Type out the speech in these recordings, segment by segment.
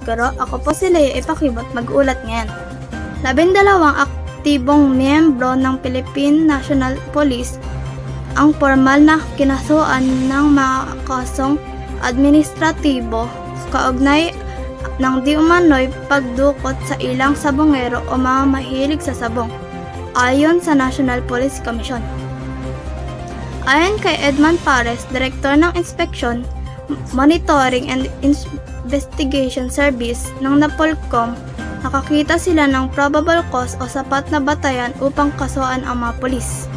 Garo, ako po si Lea Ipakibot mag-ulat ngayon. 12 aktibong miyembro ng Philippine National Police ang formal na kinasuan ng mga kasong administratibo kaugnay ng di umano'y pagdukot sa ilang sabongero o mga mahilig sa sabong, ayon sa National Police Commission. Ayon kay Edmond Pares, Direktor ng Inspection, Monitoring and Investigation Service ng NAPOLCOM, nakakita sila ng probable cause o sapat na batayan upang kasuhan ang mga pulis.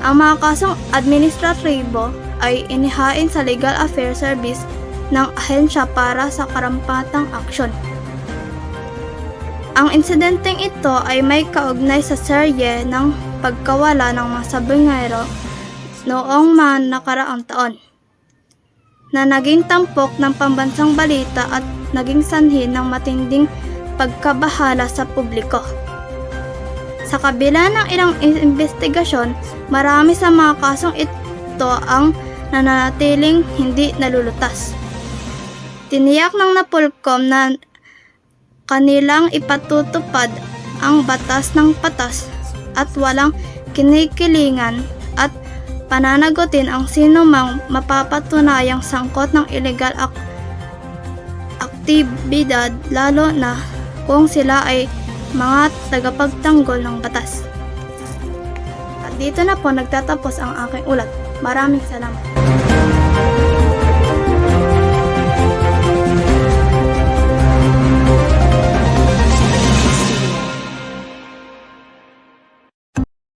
Ang mga kasong administratibo ay inihain sa Legal Affairs Service ng ahensya para sa karampatang aksyon. Ang insidenteng ito ay may kaugnay sa serye ng pagkawala ng mga sabongero noong mga nakaraang taon, na naging tampok ng pambansang balita at naging sanhi ng matinding pagkabahala sa publiko. Sa kabila ng ilang investigasyon, marami sa mga kasong ito ang nananatiling hindi nalulutas. Tiniyak ng NAPOLCOM na kanilang ipatutupad ang batas ng patas at walang kinikilingan at pananagutin ang sinumang mapapatunayang sangkot ng illegal aktibidad, lalo na kung sila ay mga tagapagtanggol ng batas. At dito na po nagtatapos ang aking ulat. Maraming salamat.